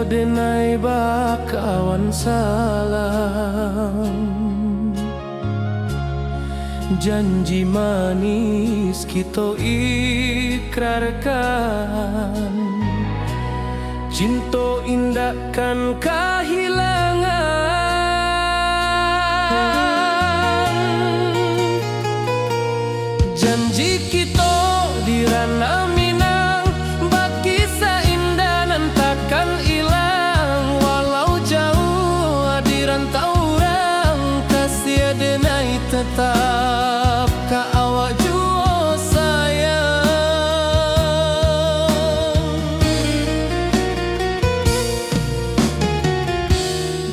denai bakawan salam, janji manis kita ikrarkan, cinta indahkan kehilangan. Janji kita di ranah Minang, bagi seindah nan takkan hilang. Walau jauh di rantau orang, kasih denai tetap ka awak jua sayang.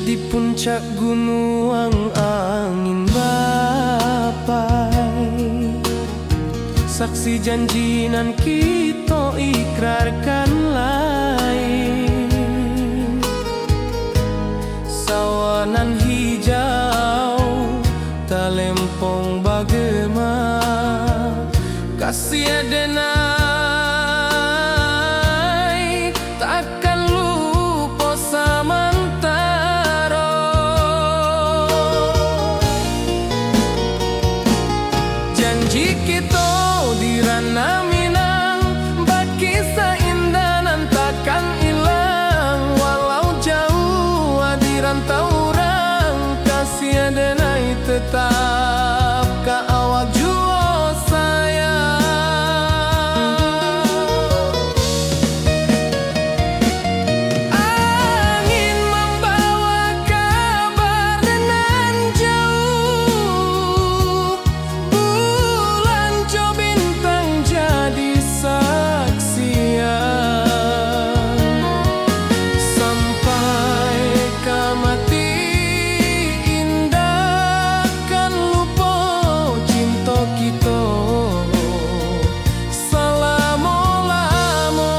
Di puncak gunung angin bapai, saksi janji nan kita ikrarkan lain. Sawanan hijau talempong bagema, kasih denai takkan lupa samantara. Janji kita di ranah Minang, bagi seindah nan takkan hilang. Walau jauh di rantau orang, kasih denai tetap ka awak jua sayang. Angin membawa kabar nan jauh, bulan jo bintang jadi saksian. Sampai kamati indah kan lupa cinta kita selama-lama.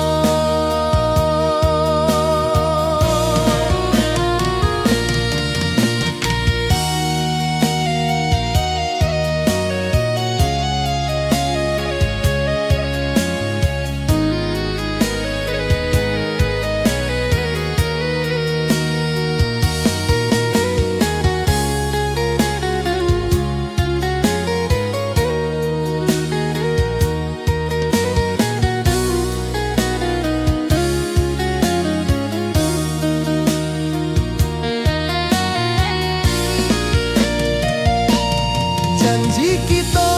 Janji kita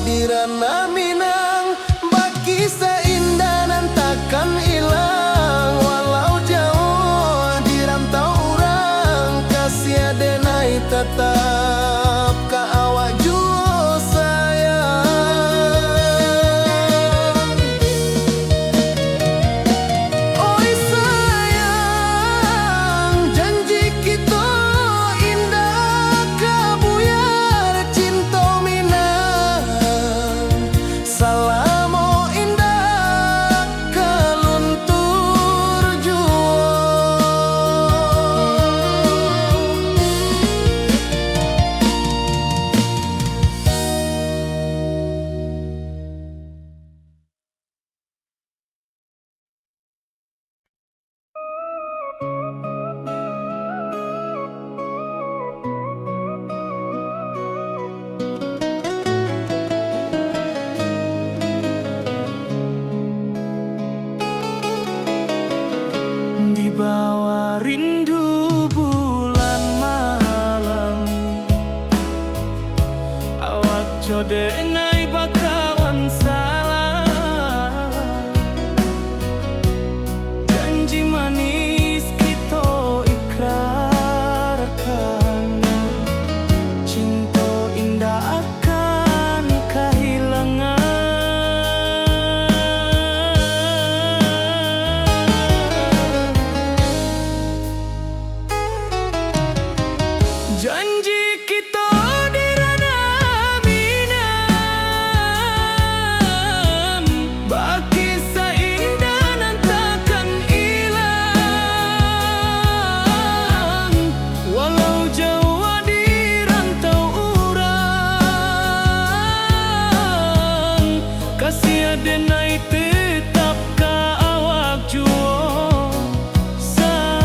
di ranah Minang, bagi seindah nan takkan hilang. Walau jauh di rantau orang, kasih denai tetap ka awak jua sayang. Oi sayang, janji kita indah kabuyar cinta Minang. Salamo indah kaluntur jua. Di bawah rindu bulan malam, awak jo denai bakawan salam, janji manis kita ikrarkan, cinta indah akan kehilangan. Janji kita di ranah Minang, bagi seindah nan takkan hilang. Walau jauh di rantau orang, kasih denai tetap ka awak jua sayang.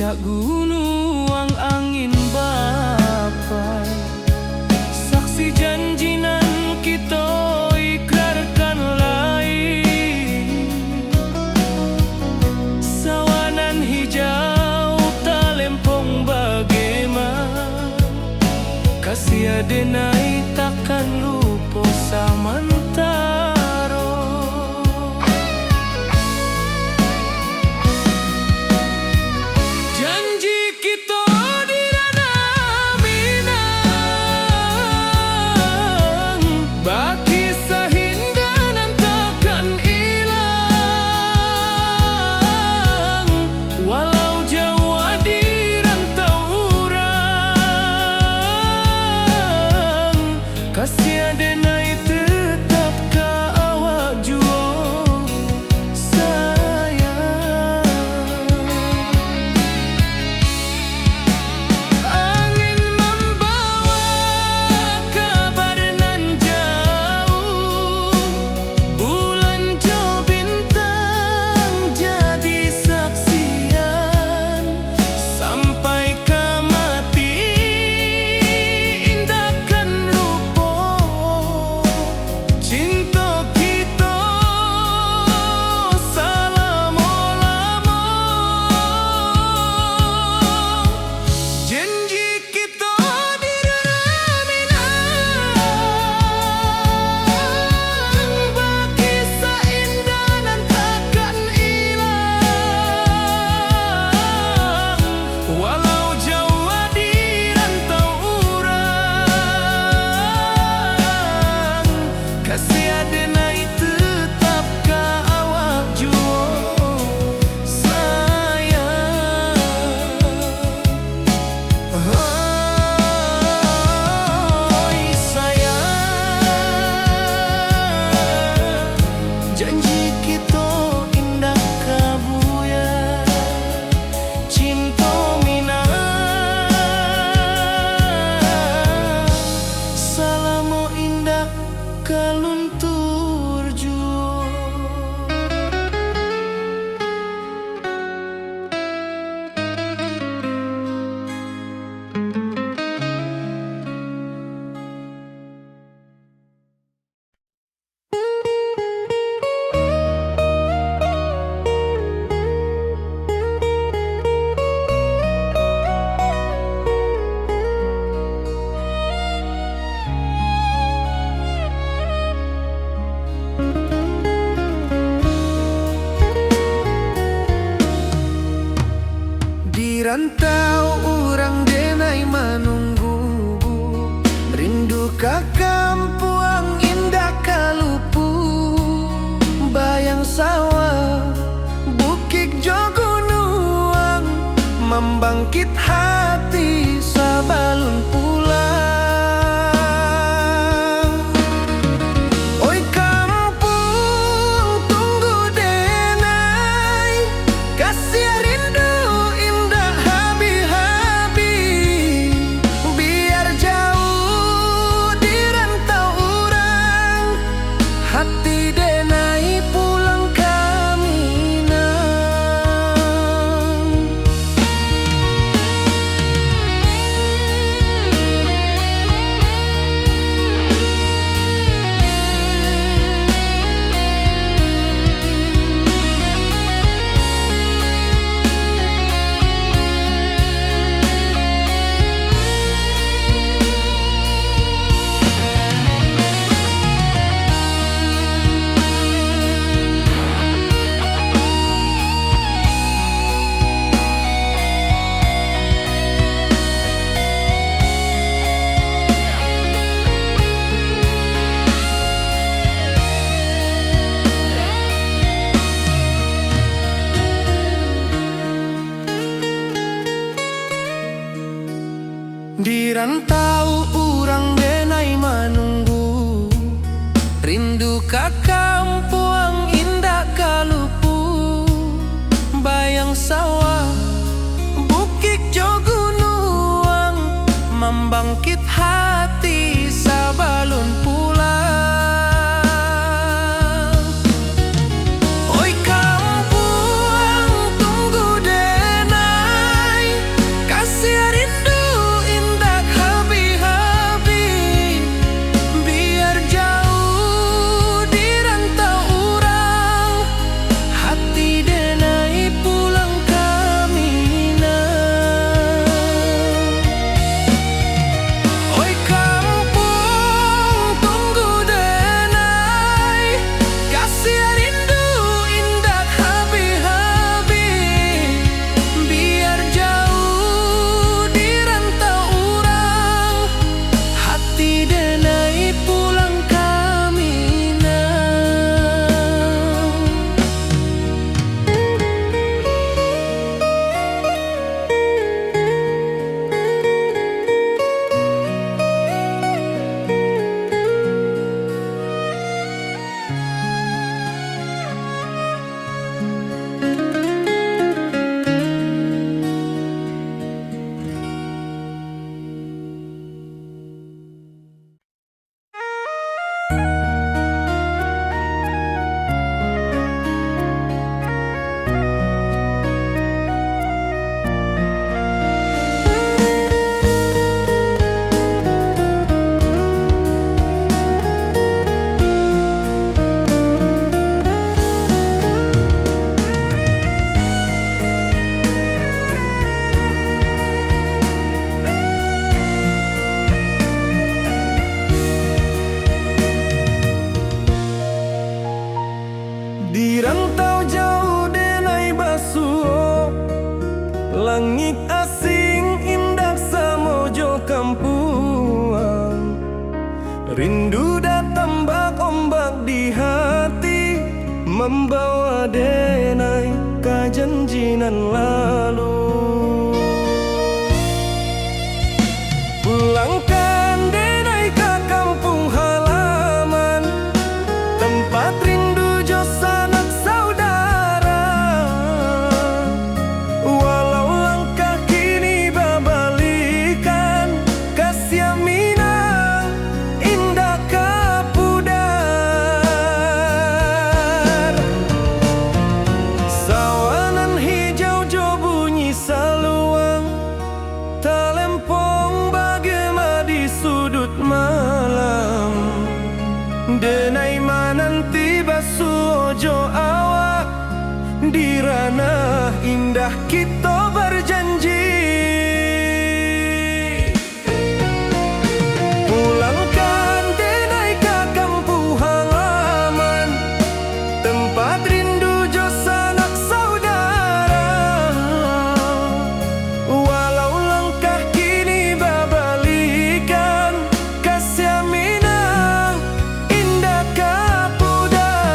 puncak gunung angin bapai, saksi janji nan kita ikrarkan lain. Sawanan hijau talempong bagaimana, kasih adenai takkan lupa samantaro. Janji kita di ranah Minang, baki sahindanan takkan hilang. Walau jauh di rantau urang, kasih adenai tetap ka awak jua sayang. Angin membawa kabar nan jauh, bulan jo bintang jadi saksian. Sampai ke mati indahkan lupa cinta kita selama-lama. Janji kita di ranah Minang, baki seindah dan takkan hilang. Walau jauh di rantau urang, kasih adenai tetap ka awak jua sayang. Oi sayang, janji kita indah kabuya, cinta Minang selama indah kaluntur jua. Di rantau urang denai menunggu, rindu ka kampuang indah kalupu. Bayang sawah, bukit jo gunung, membangkit hati sabalun pulang. Oi kampung tunggu denai, kasih rindu indah habi-habi. Biar jauh di rantau urang, hati denai pulang ke Minang. Di rantau urang denai menunggu, rindu ka kampuang indah kalupu. Bayang sawah, bukit jo gunung, membangkit hati sabalun pulang. Oi kampung tunggu denai, denai kajanjinan lalu. Pulangkan denai ke kampung halaman, tempat rindu jo sanak saudara. Walau langkah kini babalikan, kasih minang indah kapudar. Sawanan hijau jo bunyi saluang, talempong bagema di sudut malam. Denai mananti basuh ojo awak, di ranah indah kita berjanji. Pulangkan denai ke kampung halaman, tempat rindu jo sanak saudara. Walau langkah kini babalikan, kasih minang indah kapudar.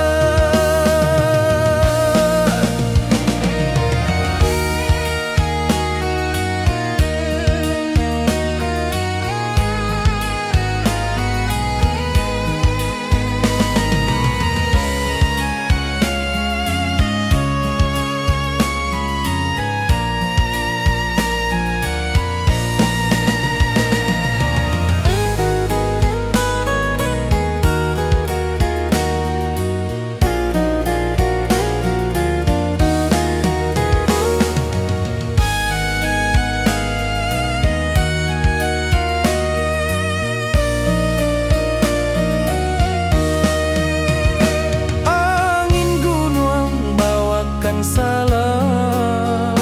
Angin gunung bawakan salam,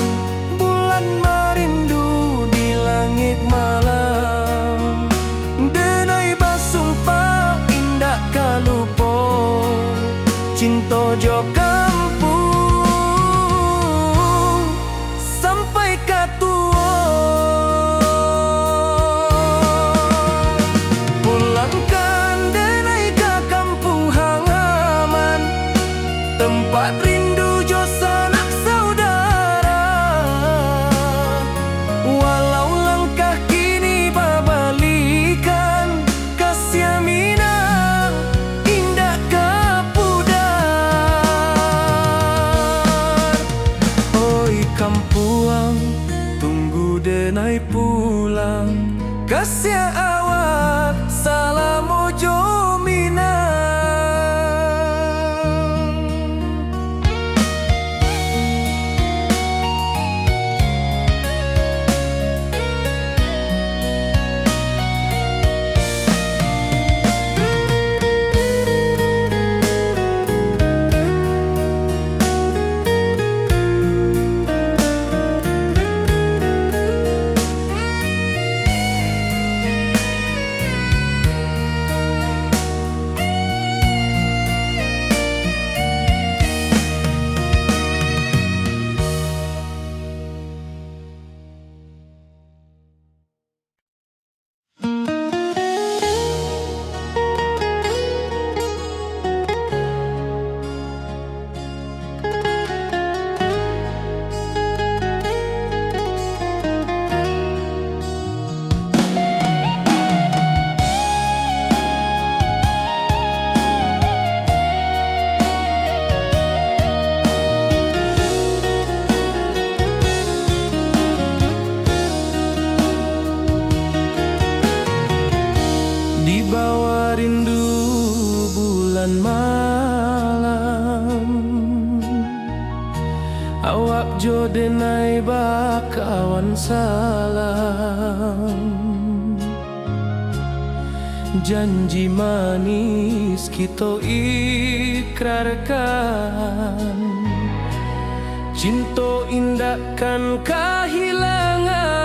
bulan merindu di langit malam. Denai basumpah indah kalupo, cinta jo kampung sampai katua. Pulangkan denai ke kampung halaman, tempat rindu jo sanak saudara. Walau langkah kini babalikan, kasih minang indah kapudar. Oi kampuang, tunggu denai pulang, kasih awak salam ojo minang. Di bawah rindu bulan malam, awak jo denai bakawan salam. Janji manis kita ikrarkan, cinta indahkan kehilangan.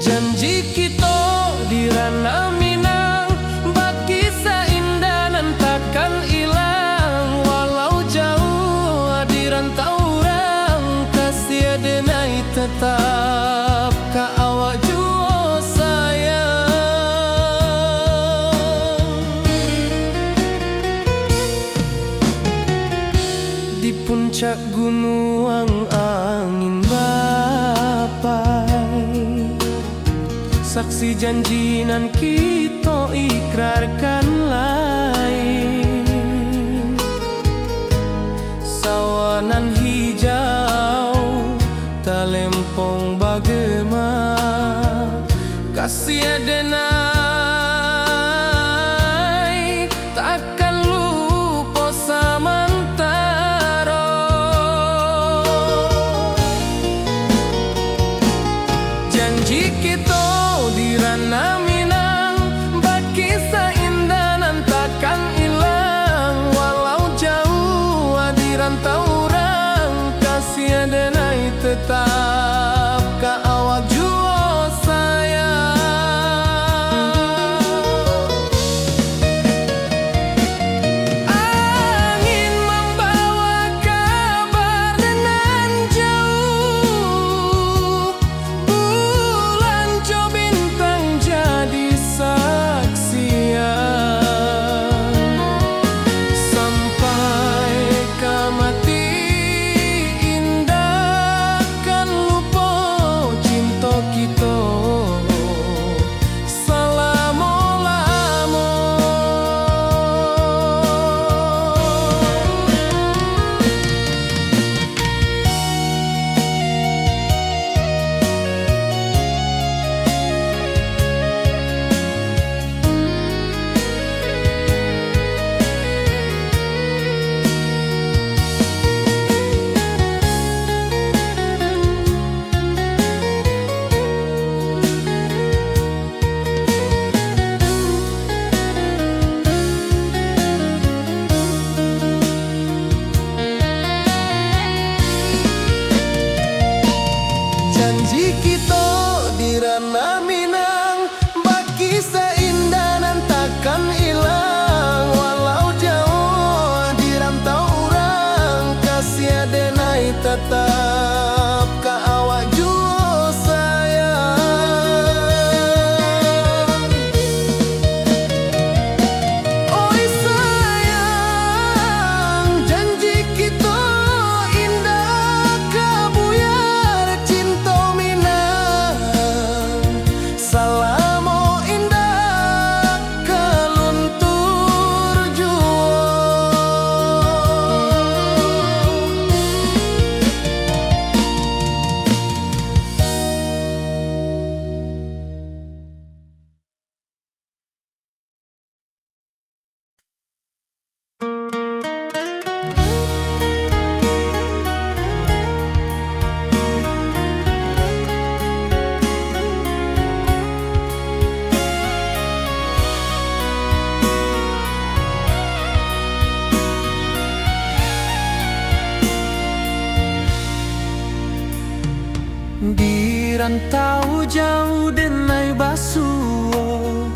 Janji kita di ranah Minang, bakisah indah nan takkan hilang. Walau jauh di rantau orang, kasih denai tetap ka awak jua sayang. puncak gunung angin bapai, saksi janji nan kita ikrarkan lain. Sawanan hijau talempong bagema, kasih adenai takkan lupa samantara. Janji kita di ranah Minang, berkisah indah nan takkan hilang. Walau jauh di rantau orang, kasih adenai tetap ka awak jua sayang. Angin membawa kabar nan jauh, bulan jo bintang jadi saksian. Sampai ke mati indah kan lupa cinta kita selama-lama. Janji kita di ranah Minang, berkisah indah nan takkan hilang. Walau jauh di rantau orang, kasih adenai tetap ka awak jua sayang. Oi sayang, janji kita indah kabuyar cinta Minang. Salamo indah keluntur jua. Di rantau jauh denai basuo,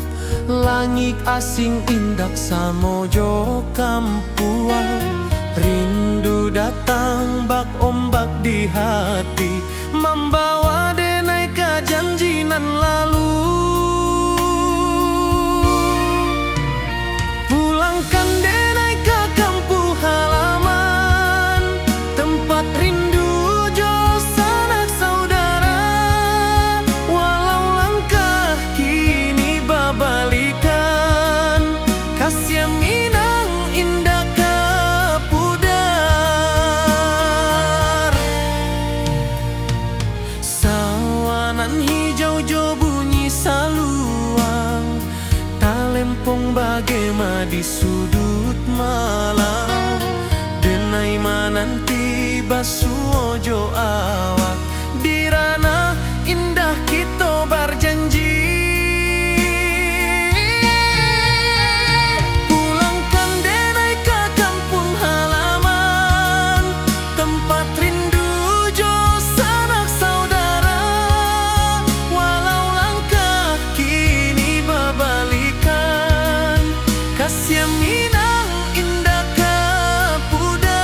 langit asing indak samojo kampuan. Rindu datang bak ombak di hati, membawa denai ke janji nan lalu. Pulangkan denai ke kampung halaman, tempat rindu jo sanak saudara. Walau langkah kini babalikan, kasih Minang indah kapudar. Sawanan hijau jo bunyi saluang, talempong bagema di sudut malam. Denai mananti basuo jo awak, di ranah indah kita berjanji. Pulangkan denai ke kampung halaman, tempat rindu jo sanak saudara. Walau langkah kini babalikan, kasih Minang indah kapudar.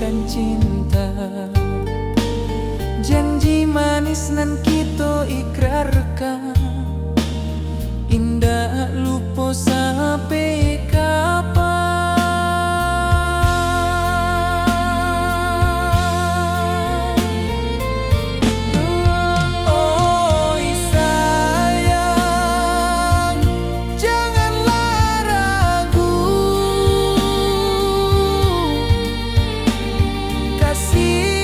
dan cinta. Janji manis nan kita ikrarkan, indah lupa sampai kapan. Oi sayang, janganlah ragu, kasih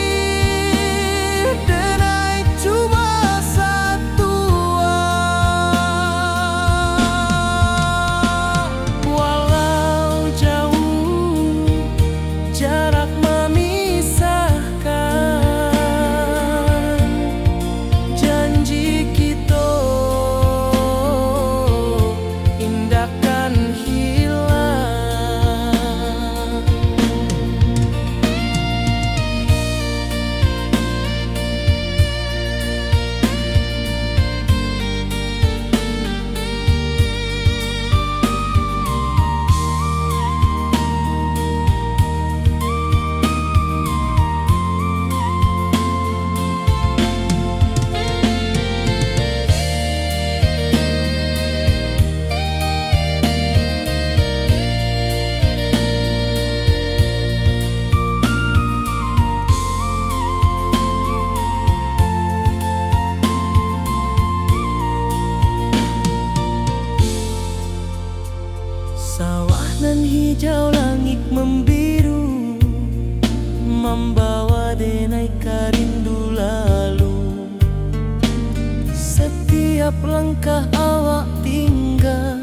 denai cuma satu. Walau jauh jarak memisahkan, janji kita indahkan hilang. Sawah nan hijau, langit membiru, membawa denai karindu lalu. Setiap langkah awak tinggal,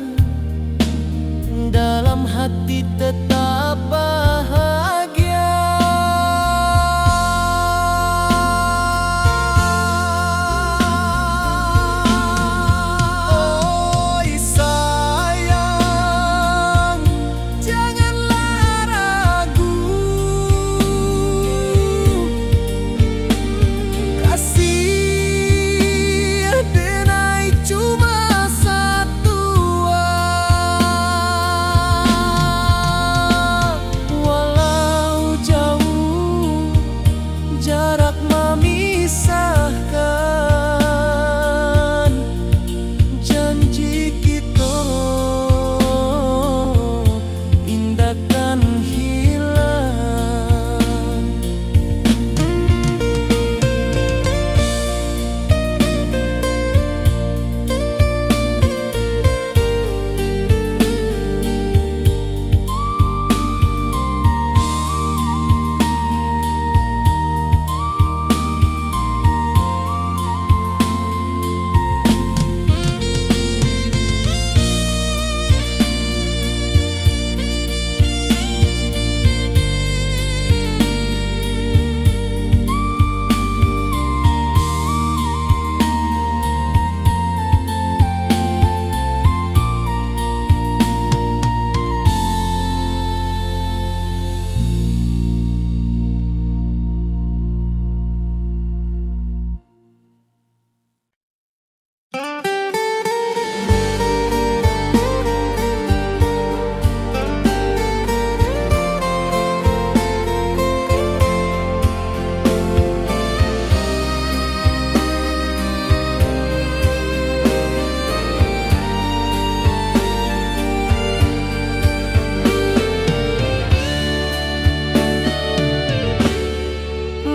dalam hati tetap bahagia. Oi sayang, janganlah ragu, kasih denai cuma satu. Walau jauh jarak memisahkan, janji kita indahkan hilang.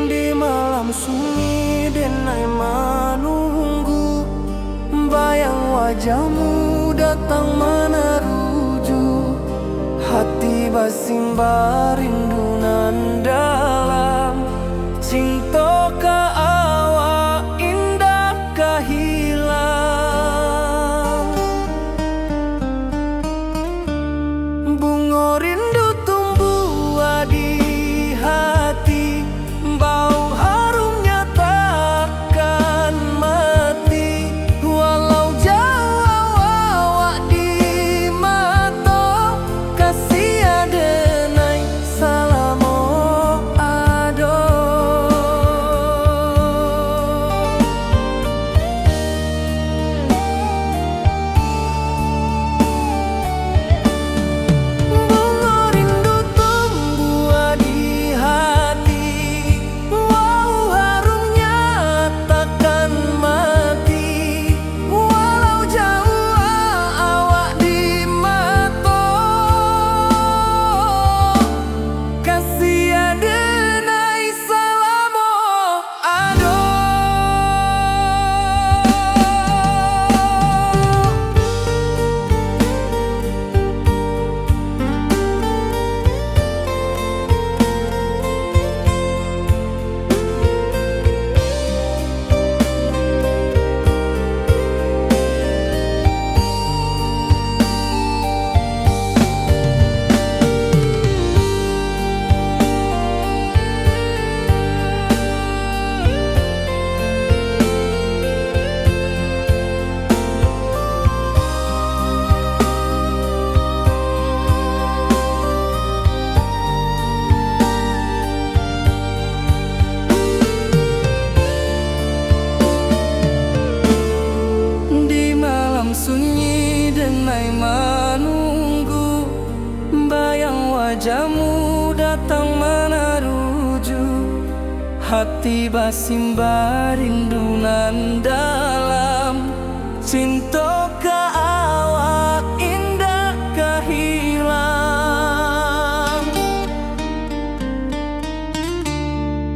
Di malam sunyi denai menunggu, bayang wajahmu datang meneruju. Hati basimba rindu nan dalam, cinta ka awak indah ka hilang. Bunga rindu tumbuh di hati, bau harumnya takkan mati. Walau jauh awak di mata, kasih denai salamo. jamu datang mana ruju, hati basimba rindu nan dalam. Cinta ka awak indah kahilang.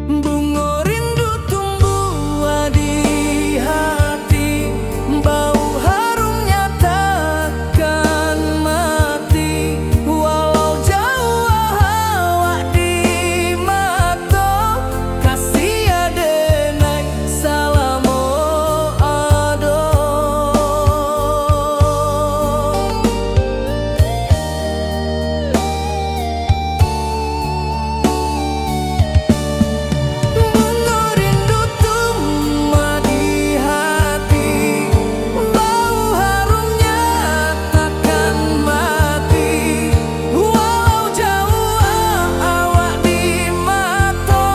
Bunga rindu tumbuh di hati, bau harumnya takkan mati. Walau jauh awak di mata, kasih adenai salamo ado. Bunga rindu tumbuh di hati, bau harumnya takkan mati. Walau jauh awak di mata,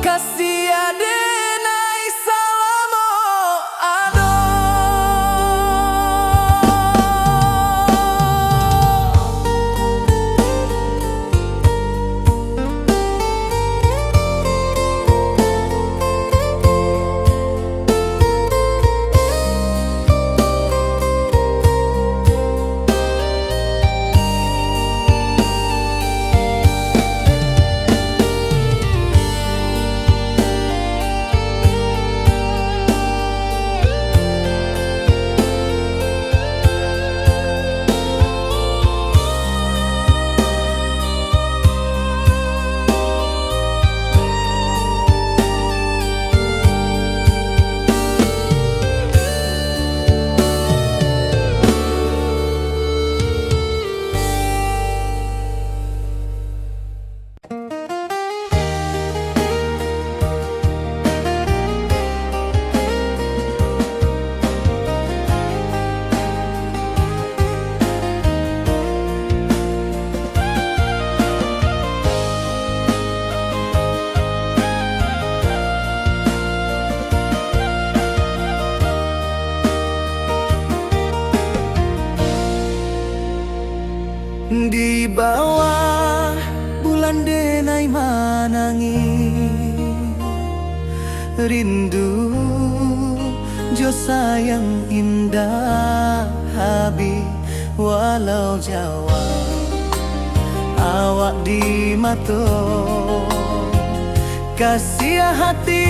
kasih adenai salamo ado. Di bawah bulan denai manangi, rindu jo sayang indah habi. Walau jawa awak di mata, kasih hati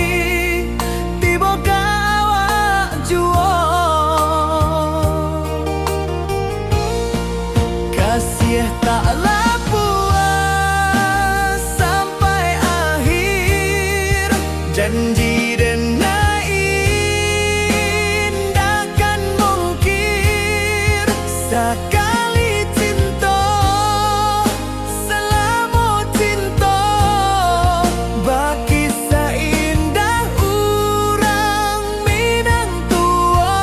tiba ka awak jua. Kasih taklah puas sampai akhir, janji denai indah mungkir. Sekali cinta selama cinta, baki seindah urang minang tua.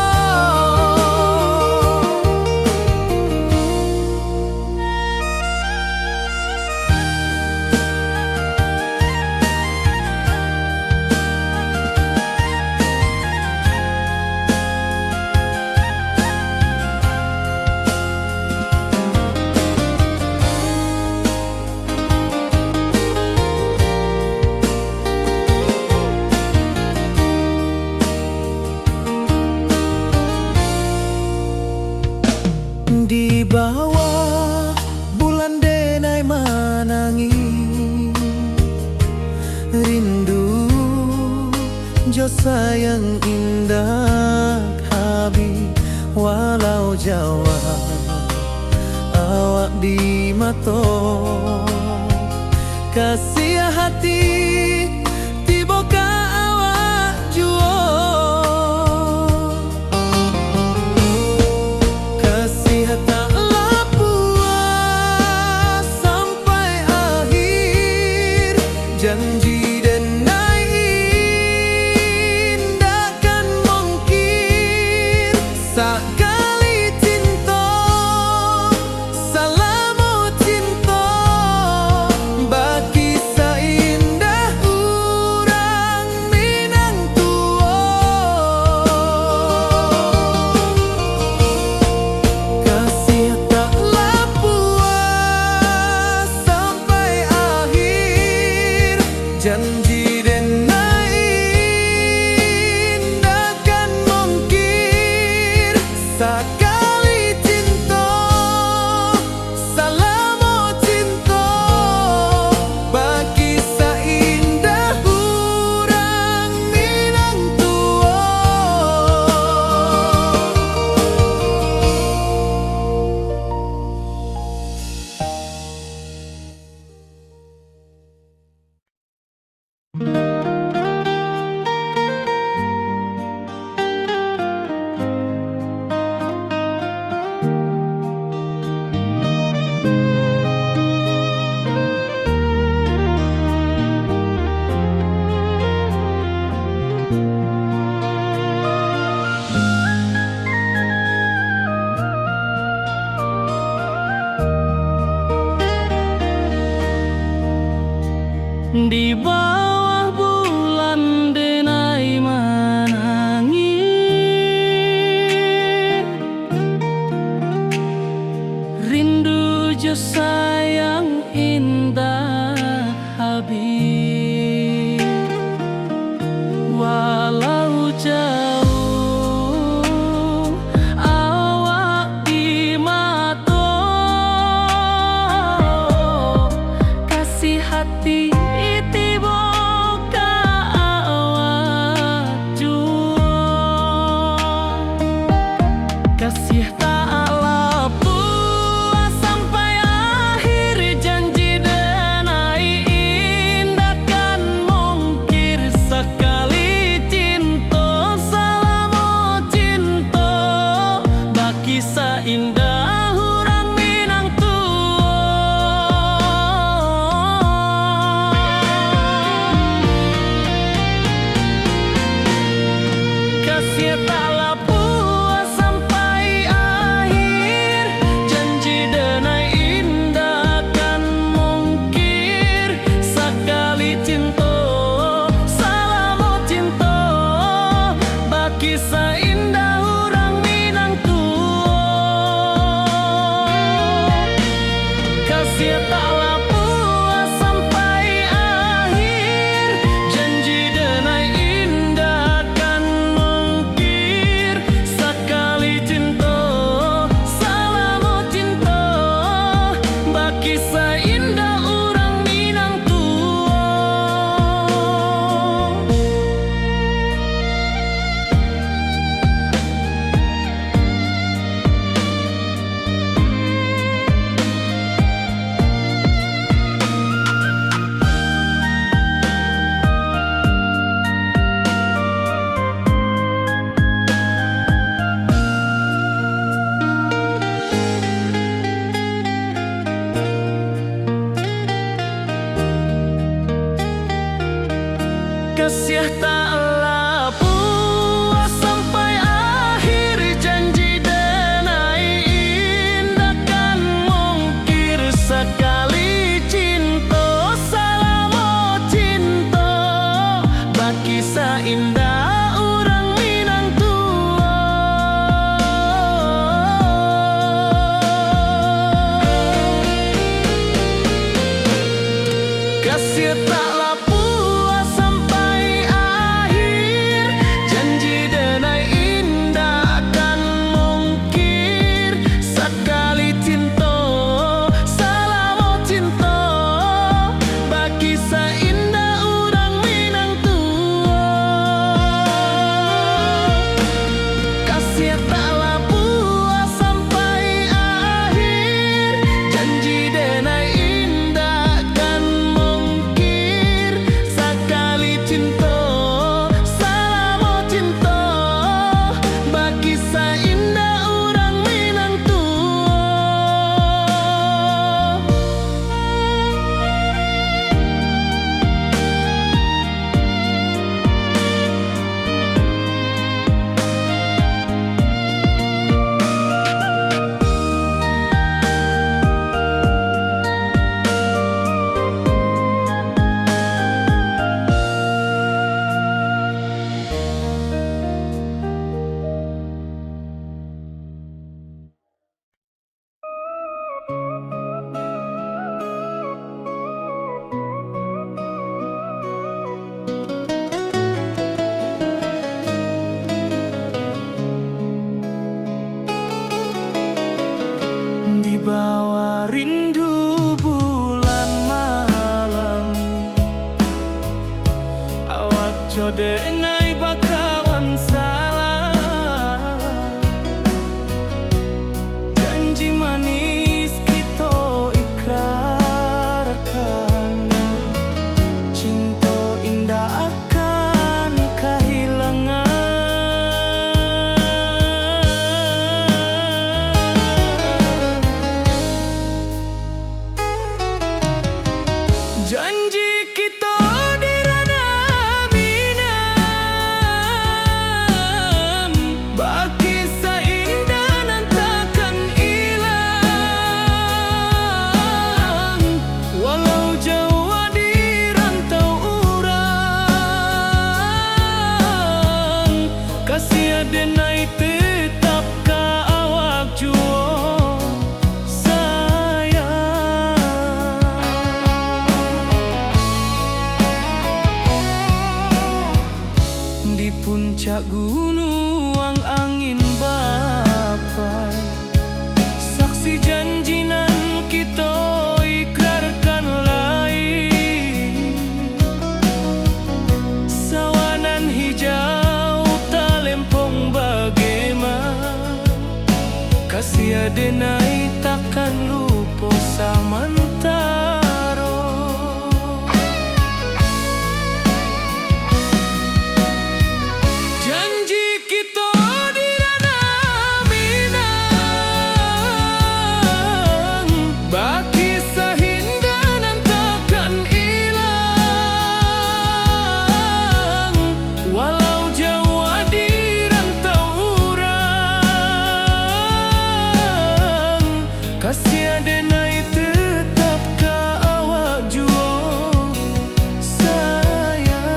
Di bawah bulan denai manangi, rindu jo sayang indah habi. Walau jawa awak di mata, kasih hati tiba ka awak jua. Kasih taklah puas sampai akhir, janji denai indah mungkir. Sekali cinta selama cinta, baki seindah sakali cinta salamo cinta bagi saindah urang Minang tua. Di bawah bulan denai menangis, rindu jo sayang indah habis. Walau jauh awak di mata, kasih hati kasih tak puas sampai akhir, janji denai indah kan mungkir sekali cinta salamo cinta bagi seindah urang Minang tua. Kasih tak kisah indah urang Minang tua. Kasih taklah puas sampai akhir, janji denai indah kan mungkir denai bakawan salah. Janji manis kita ikrarkan, cinta indah akan kehilangan. Janji kita di ranah minam, baki seindah nan takkan hilang. Walau jauh di rantau urang, kasih denai tetap ka awak juo sayang. Di puncak gunung angin bapai, saksi janji nan kita ikrarkan lain. Sawanan hijau talempong bagaimana, kasih denai takkan lupa samantaro. Janji kita di ranah minang, baki sahindah nan takkan hilang. Walau jauh di rantau urang, kasih denai tetap ka awak juo sayang.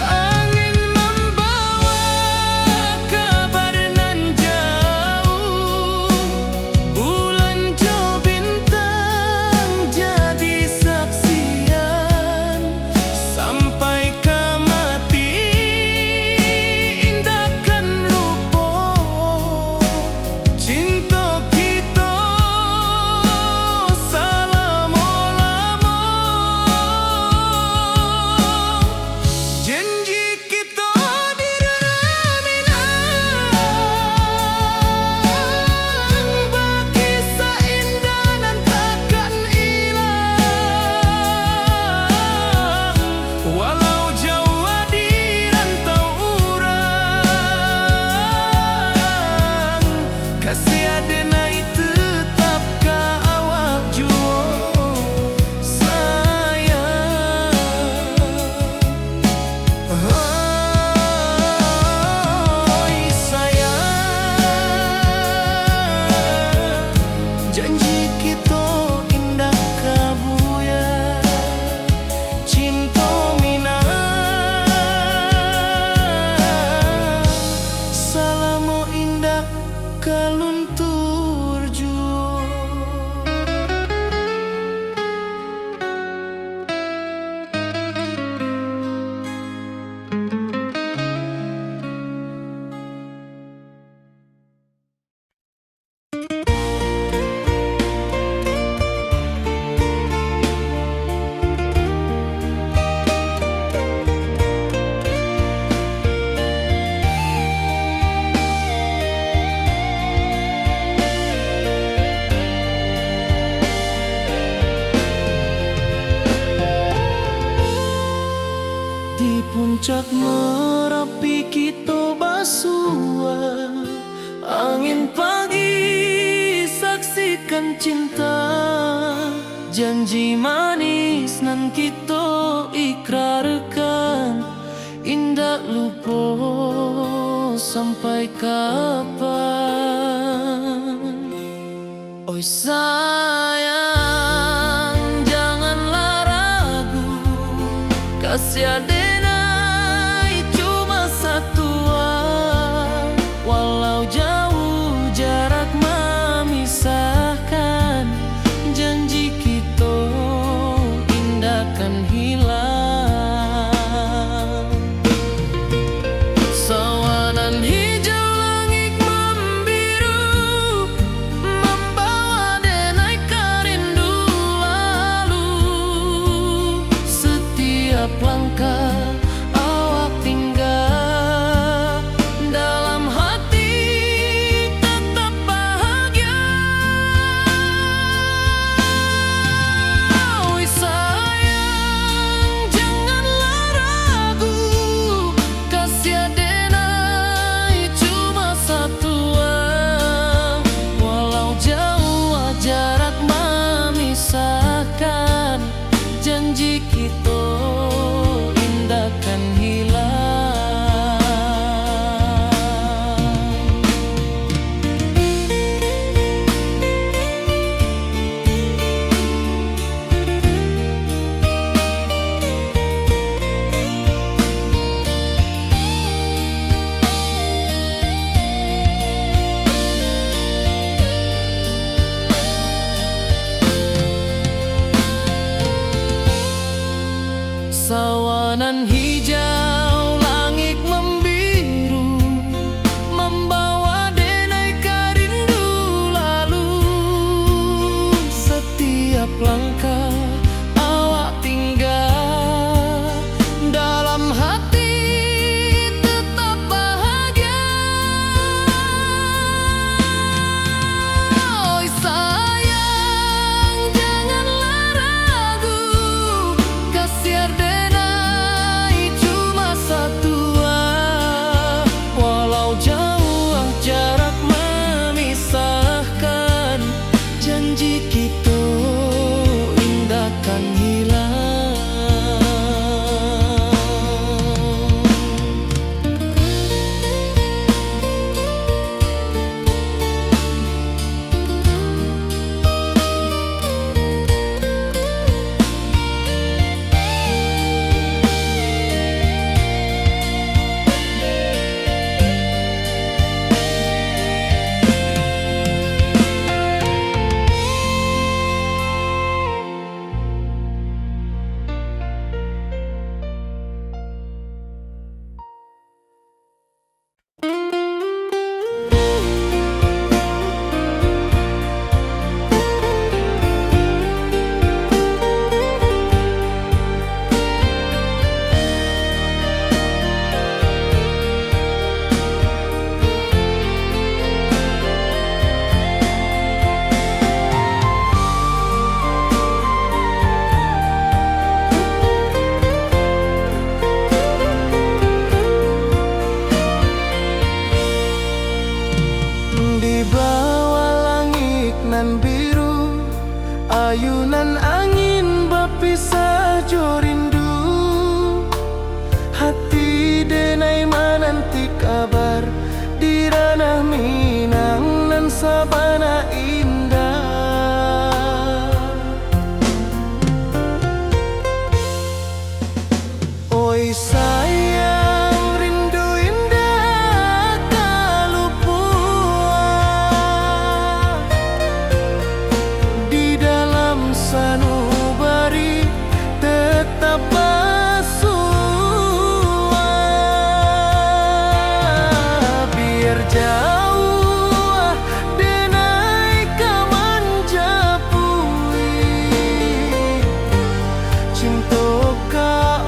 Angin membawa kabar nan jauh, bulan jo bintang jadi saksian. Sampai ke mati indahkan lupa, cinta kita selama-lama. Janji kita di ranah minang, baki seindah nan takkan hilang. Walau jauh di rantau urang, kasih denai tetap ka awak juo sayang. Oi sayang, janji kita indah kabuya, cinta minang, salamo indah kaluntur juo. Di puncak Merapi kita basua, angin pagi saksikan cinta. Janji manis nan kita ikrarkan, indah lupa sampai kapan. Oi sayang, janganlah ragu, kasih denai cuma satu. Walau jauh jarak memisahkan, janji kita indahkan hilang. Sawanan hijau langit membiru, membawa denai karindu lalu. setiap langkah awak tinggal, dalam hati tetap bahagia. Oi sayang, janganlah ragu, kasih denai cuma satu. Walau jauh jarak memisahkan, janji kita indahkan hilang. Sawanan hijau, langit membiru, membawa denai karindu lalu. Setiap langkah awak tinggal, dalam hati tetap bahagia. Oi sayang, janganlah ragu, kasih denai cuma satu. Walau jauh jarak memisahkan, janji kita indahkan hilang. Di bawah langit nan biru, ayunan angin berpisah jo rindu. Hati denai menanti kabar di ranah Minang nan sabana indah. Oi sayang, rindu indah kalupua di dalam sanubari tetap bersua. Biar jauh denai kaman japui, cinta ka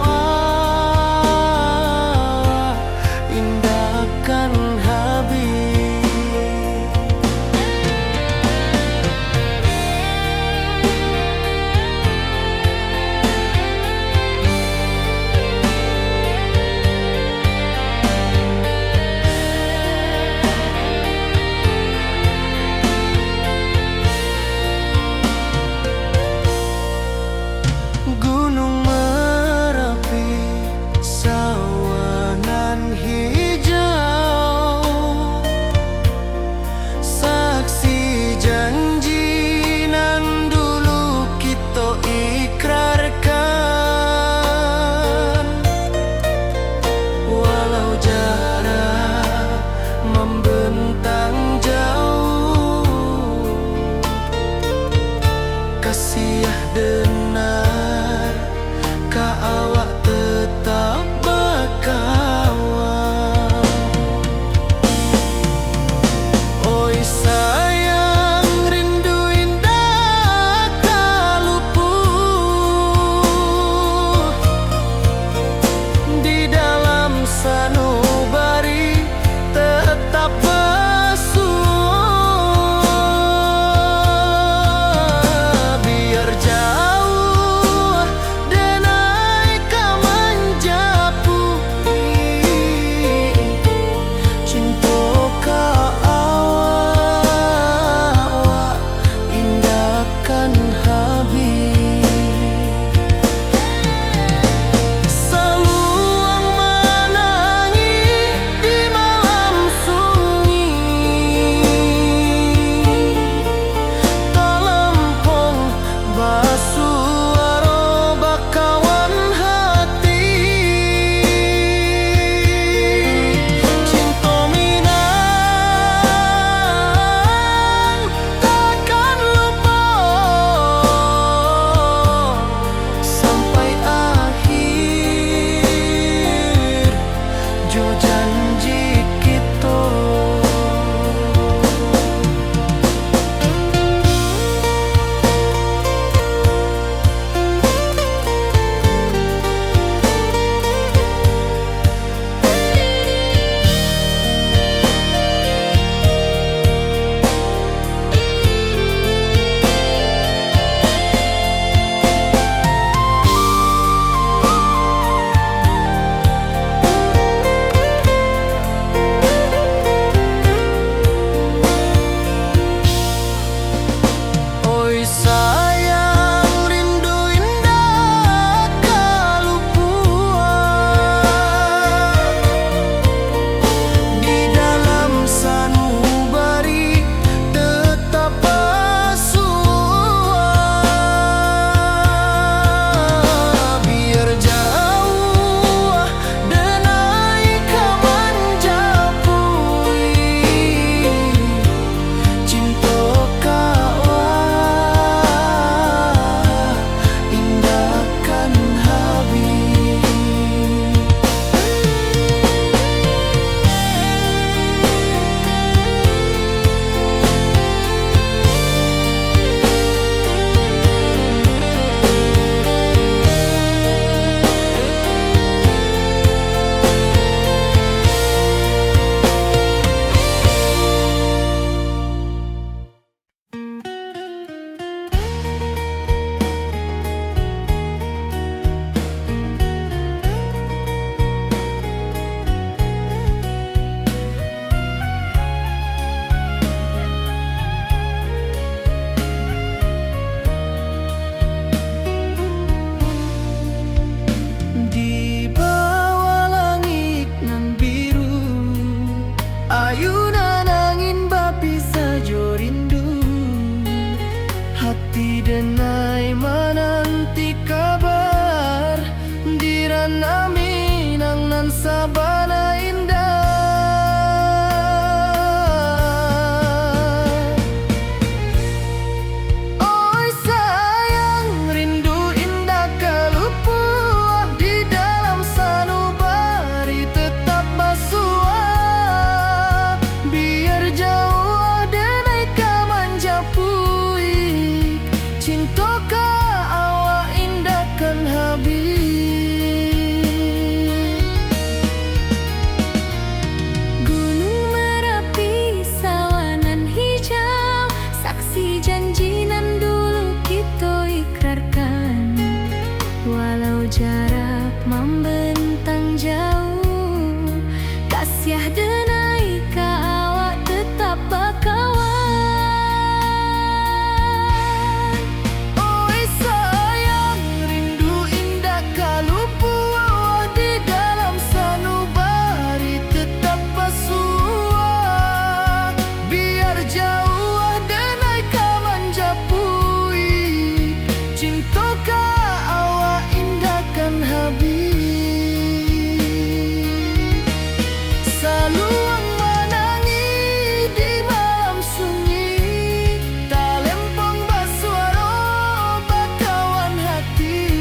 tanah Minang nan sabana indah. Oi sayang, rindu indah kalupuah di dalam sanubari tetap basuah. Biar jauh denai ka manjapui, cinta ka awak indahkan habis. Gunung Merapi, sawanan hijau, saksi janji nan dulu kita ikrarkan. Walau jarak membentang jauh, kasiah denai ka awak tetap bakawan. Oi sayang, rindu indah kalupuah di dalam sanubari tetap basuah. Biar jauh denai ka manjapui, cinta ka awak indahkan habis. Saluang menangi di malam sunyi, talempong basuaro bakawan hati.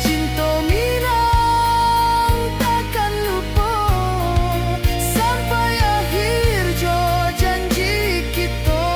Cinta Minang takkan lupa sampai akhir jo janji kita.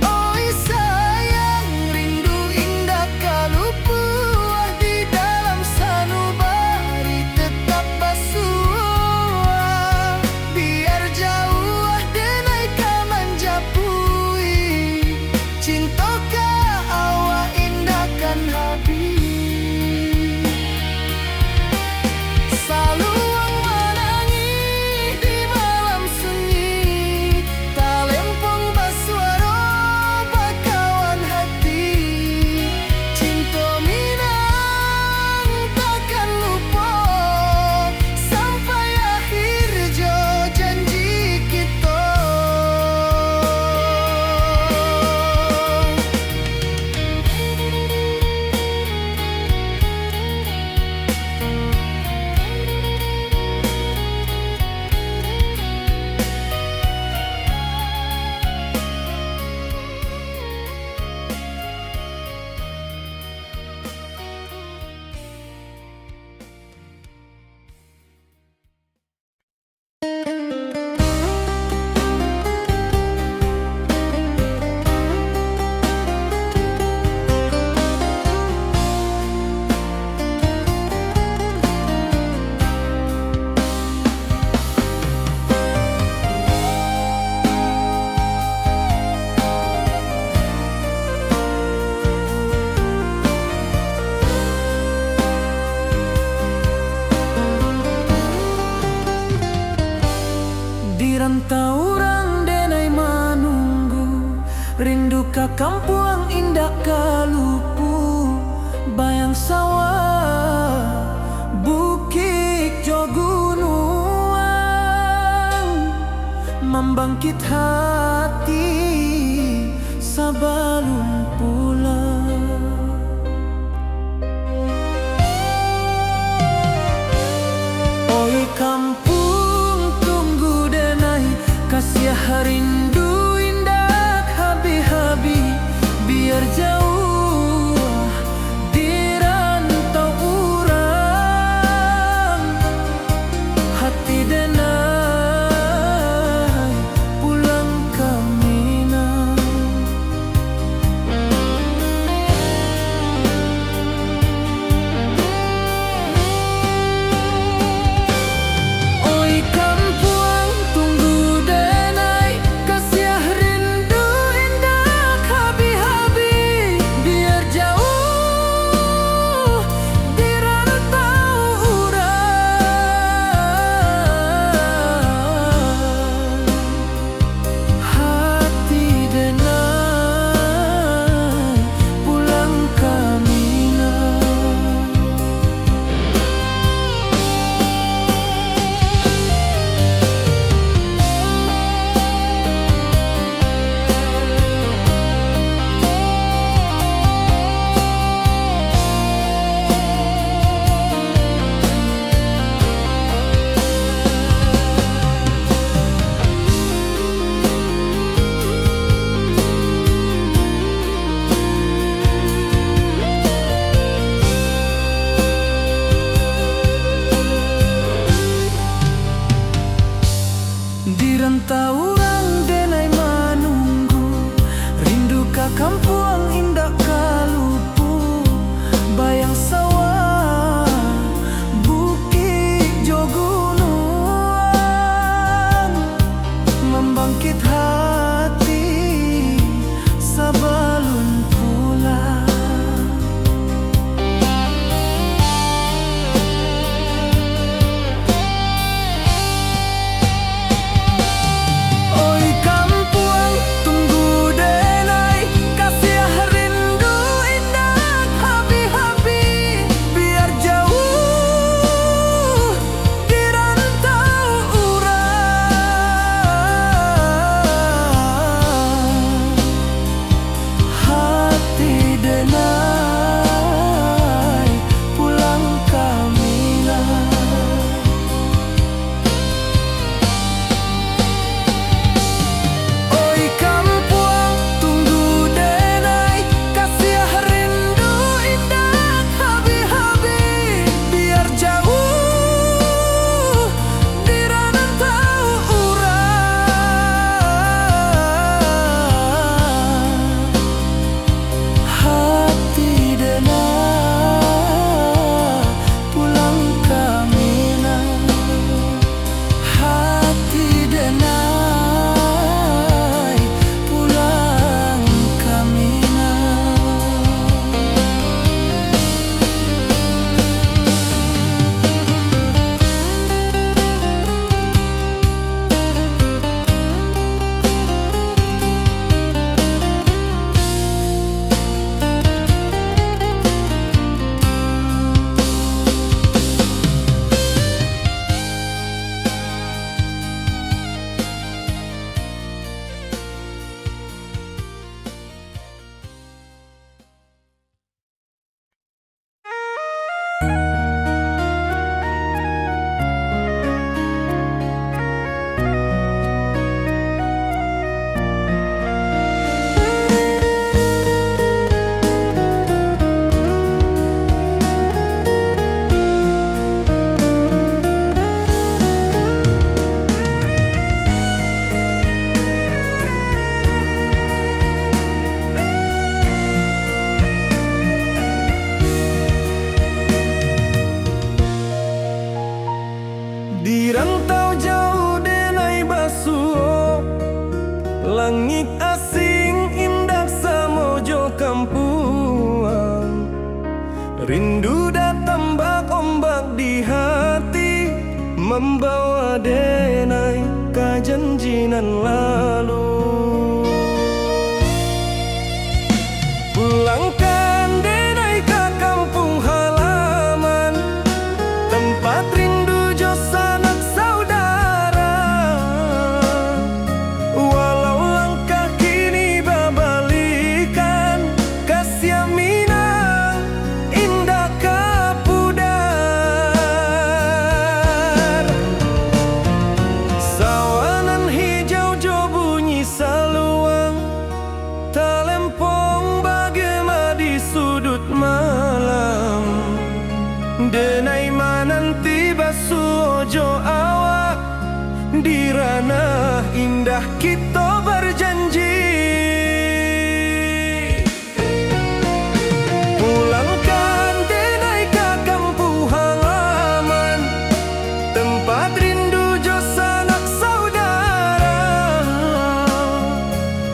Oi sayang, rindu indah kalupuah di dalam sanubari tetap basuah. Biar jauh denai ka manjapui, cinta ka awak indahkan habis. Saluang menangi di malam sunyi, talempong basuaro bakawan hati. Cinta Minang takkan lupa sampai akhir jo janji kita. Di rantau orang denai manunggu, rindu ka kampung indah kalupu. Bayang sawah, bukit jo gunung, membangkit hati sabalun pulang. Oi kampung tunggu denai, kasiah rindu indah habi-habi. Biar jauh di rantau urang, hati denai pulang ke Minang. Langit asing indah samojo kampuang, rindu datang bak ombak di hati, membawa denai kejanjian lalu. Pulangkan denai ke kampung halaman, tempat rindu jo sanak saudara. Walau langkah kini babalikan, kasih Minang indah kapudar. Sawanan hijau jo bunyi saluang, talempong bagema di sudut malam. Denai mananti basuojo awak, di ranah indah kita berjanji. Pulangkan denai ke kampung halaman, tempat rindu jo sanak saudara.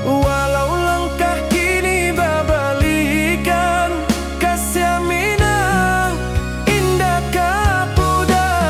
Walau langkah kini babalikan, kasih Minang indah kapudar.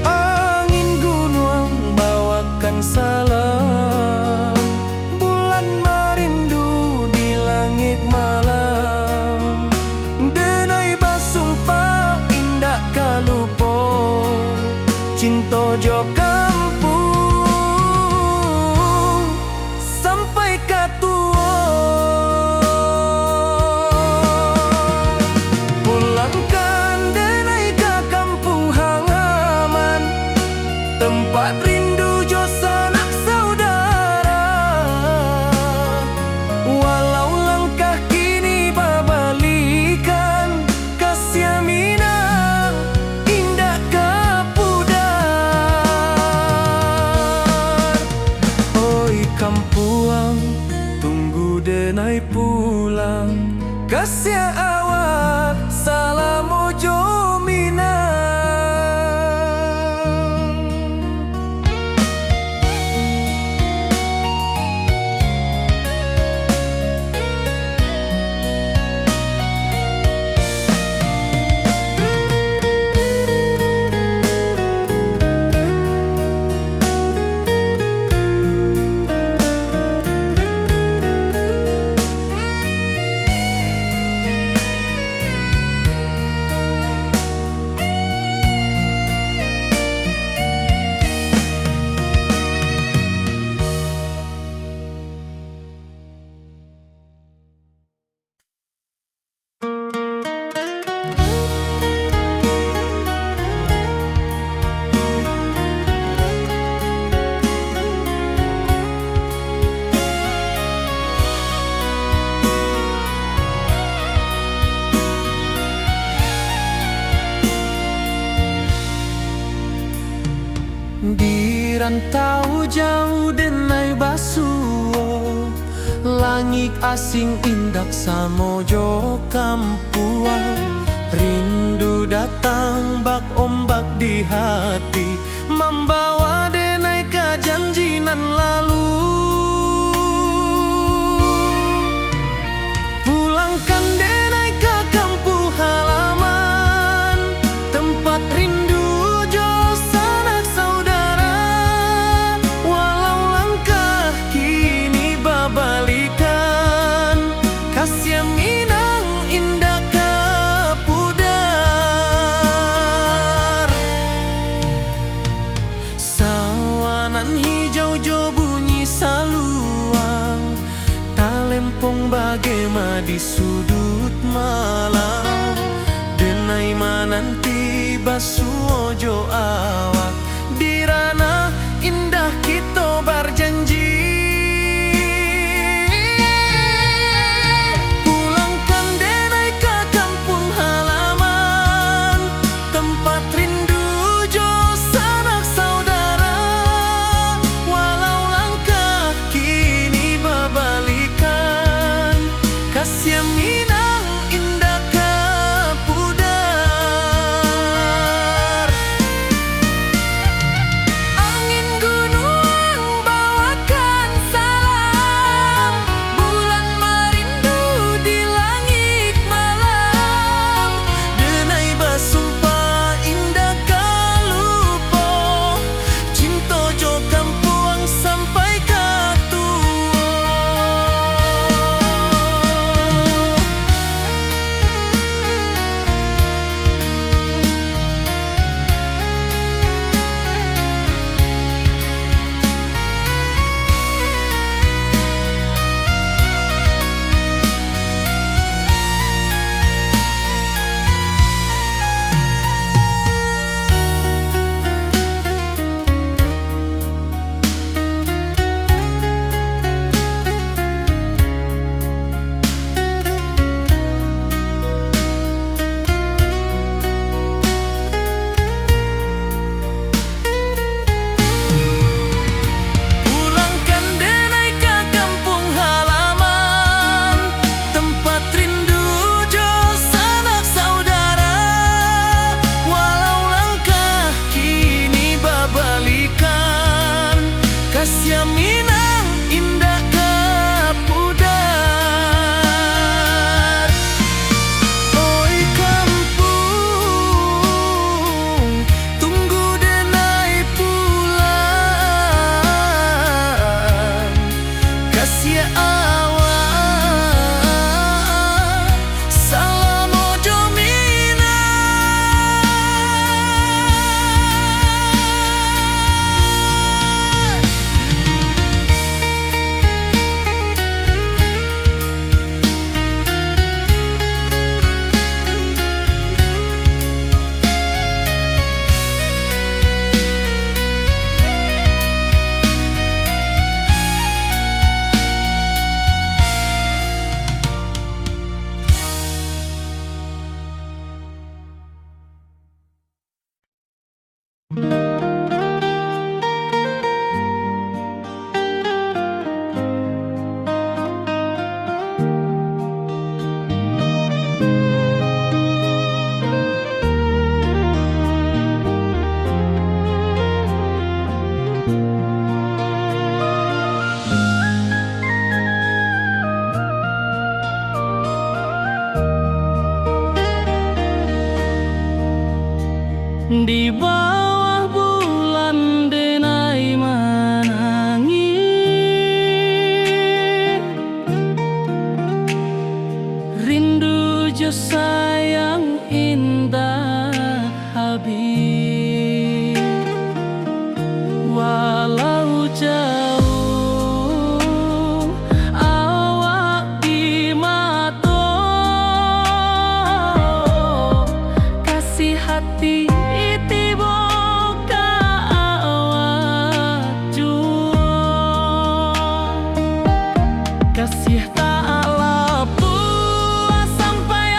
Angin gunung bawakan salam, bulan merindu di langit malam. Denai basumpah indah kalupo, cinta jo kampung sampai katua. Pulangkan denai ke kampung halaman, tempat rindu jo sanak saudara. Walau langkah kini babalikan, kasih Minang indah kapudar. Oi kampuang, tunggu denai pulang, kasih awak salam ojo Minang. Di rantau jauh denai basuo, langit asing indak samojo kampuang. Rindu datang bak ombak di hati, membawa denai kejanjian lalu. Pulangkan denai ke kampung halaman, tempat rindu jo sanak saudara. Walau langkah kini babalikan, kasih Minang indah kapudar. Sawanan hijau jo bunyi kampung bagema di sudut malam. Denai mananti basu ojo awak di ranah indah kita berjanji. Pulangkan denai ke kampung halaman, tempat rindu jo sanak saudara. Walau langkah kini berbalikan, kasih minang indah ke pudar. Angin gunung bawakan salam, bulan merindu di langit malam. Denai basumpah indah kalupo, cinta jo kampung sampai ke tua. Pulangkan denai ke kampung halaman, tempat rindu jo sanak saudara. Walau langkah kini berbalikan, kasih minang indah ke pudar. Oi kampung, tunggu denai pulang. Kasih awak salam ojo minang. Di bawah bulan denai menangis, rindu jo sayang indah habis. Walau jauh awak di mata, kasih hati tiba ka awak jua. Kasih tak lepas sampai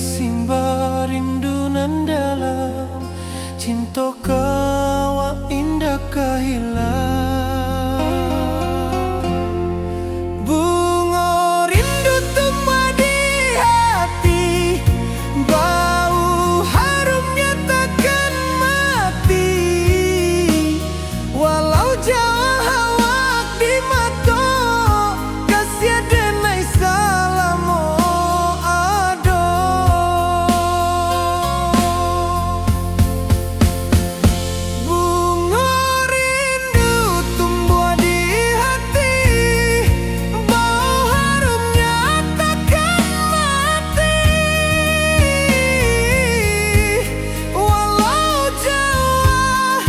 simba rindu nan dalam, cinta kawa indah kahilang. Bunga rindu tumbuh di hati, bau harumnya takkan mati. Walau jauh awak di mata, kasih denai salamo ado. Bunga rindu tumbuh di hati, bau harumnya takkan mati. Walau jauh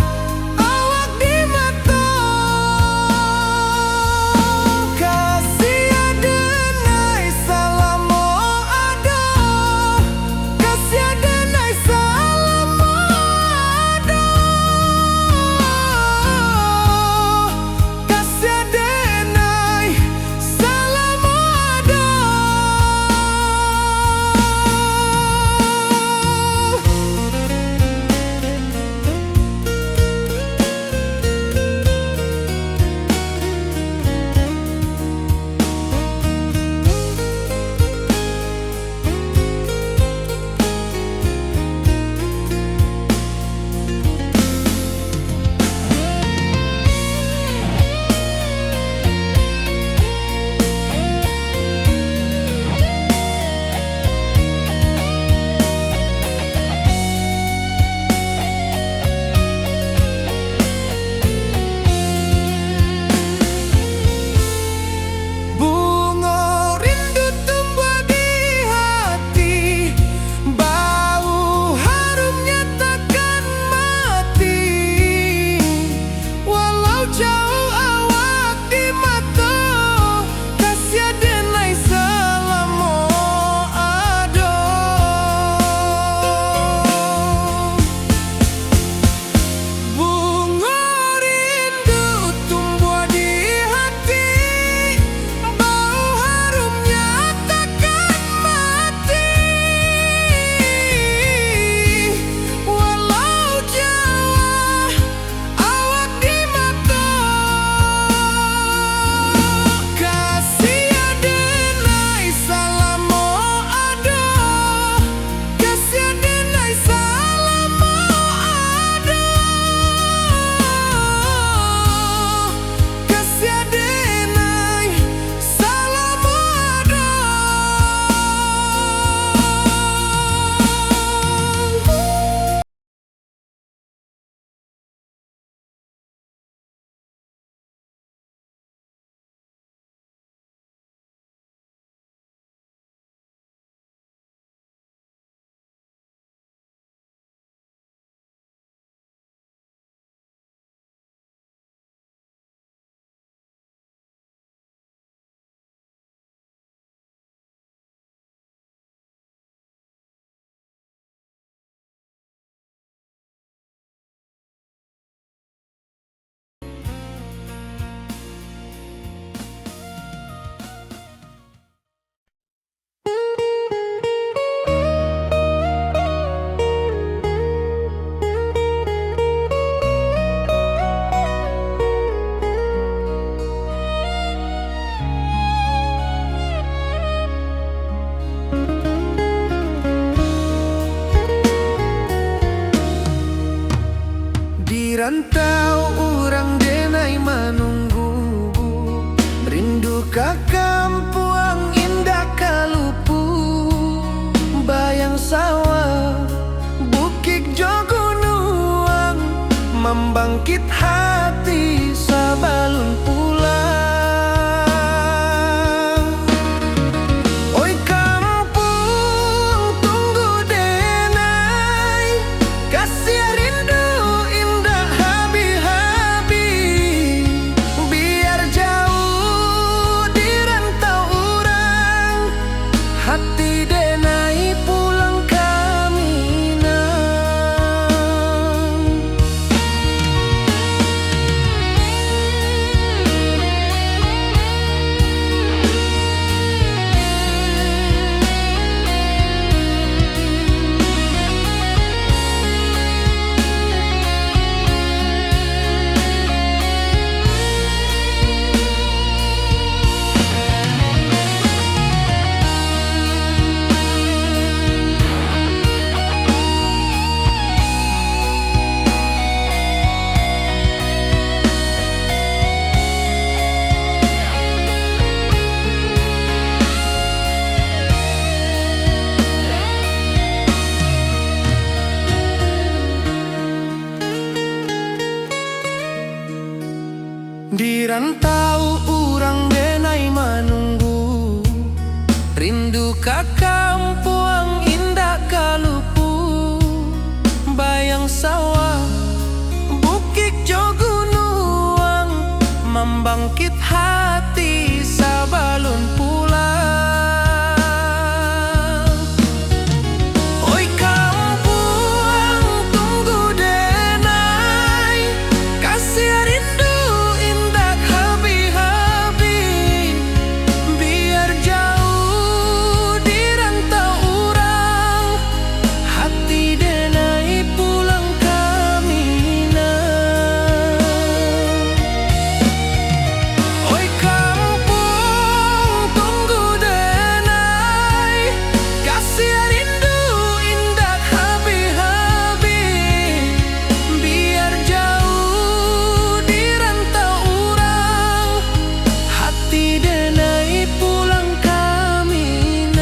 awak di mata, kasih denai salamo ado, kasih denai salamo ado, kasih denai salamo ado. Bunga rindu tumbuh di hati, bau harumnya takkan mati. Walau jauh awak di mata, kasih denai salamo ado. Bunga rindu tumbuh di hati, bau harumnya takkan mati. Walau jauh awak di mata, kasih denai salamo ado, kasih denai salamo ado, kasih denai salamo ado. Di rantau urang denai manunggu, rindu ka kampuang indah kalupu. Bayang sawah bukit jogunuang, membangkit hati sabalun pulang. Oi kampung tunggu denai, kasih rindu indah habi-habi. Biar jauh di rantau urang, hati denai pulang ka Minang. Di rantau urang denai manunggu, rindu ka kampung indah kalupu, bayang sawah bukit jo gunung, membangkit hati sabalun pulang. Oi kampung tunggu denai, kasih rindu indah habi-habi, biar jauh di rantau urang, hati denai pulang ke Minang. Oi kampung tunggu denai, kasih rindu indah habi-habi, biar jauh di rantau urang, hati denai pulang ke Minang.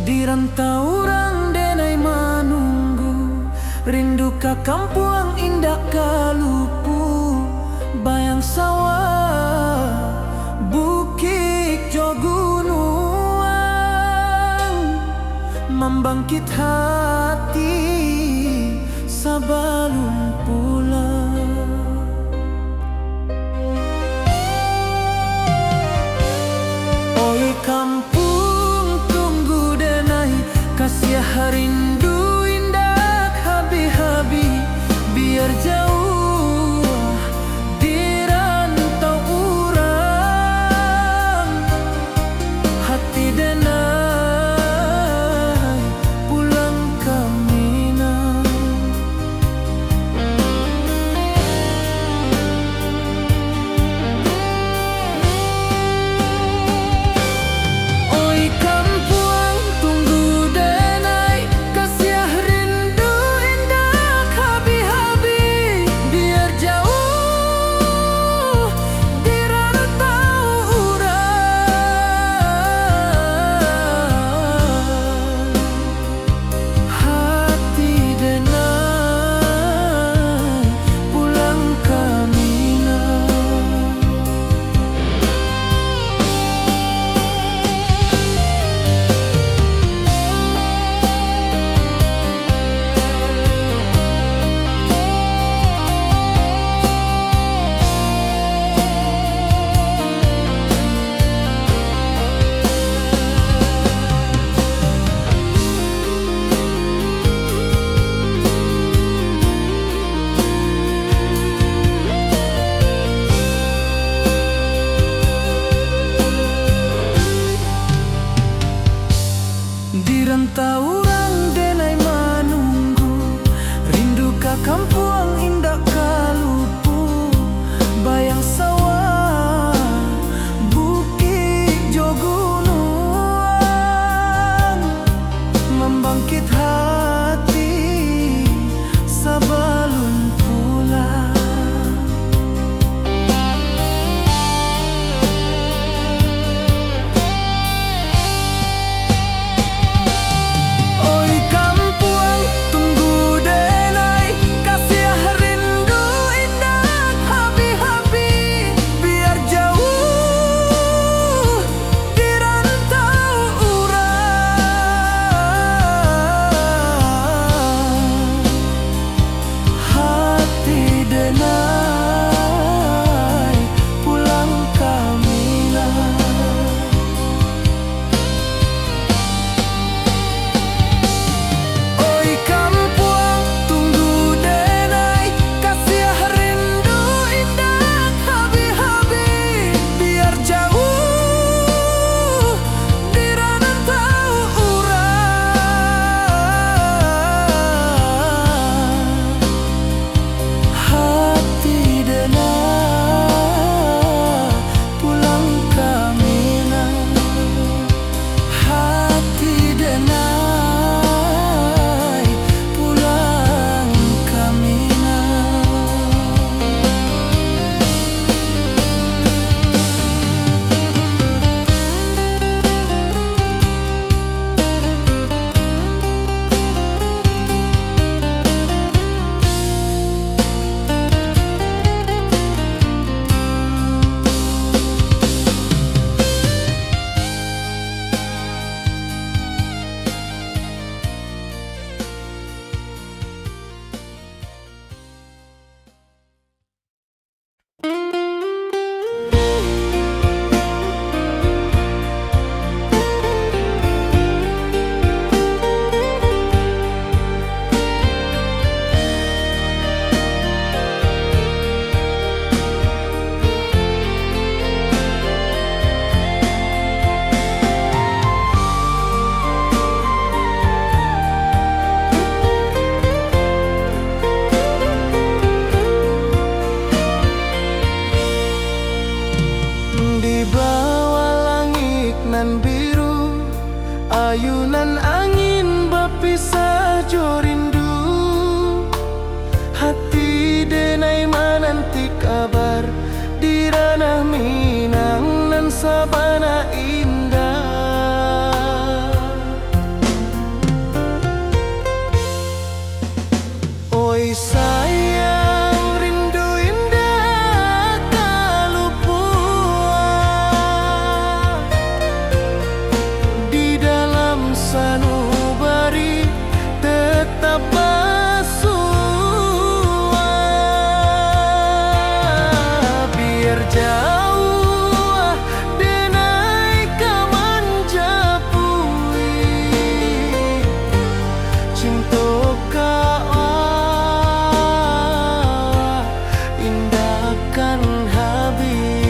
Di rantau urang denai manunggu, rindu ka kampung indah kalupu, bayang sawah bukit jo gunung, membangkit hati sabalun pulang. Oi kampung tunggu denai, kasih rindu indah habi-habi, biar jauh di rantau urang, hati denai pulang ke Minang. Oi kampung tunggu denai, kasih Ayunan angin berpisah jo rindu, hati denai menanti kabar di ranah Minang nan sabana indah. Oi sayang, rindu indah kalupua di dalam sanubari tetap bersua. Biar jauh denai kaman japui cinta indahkan habis.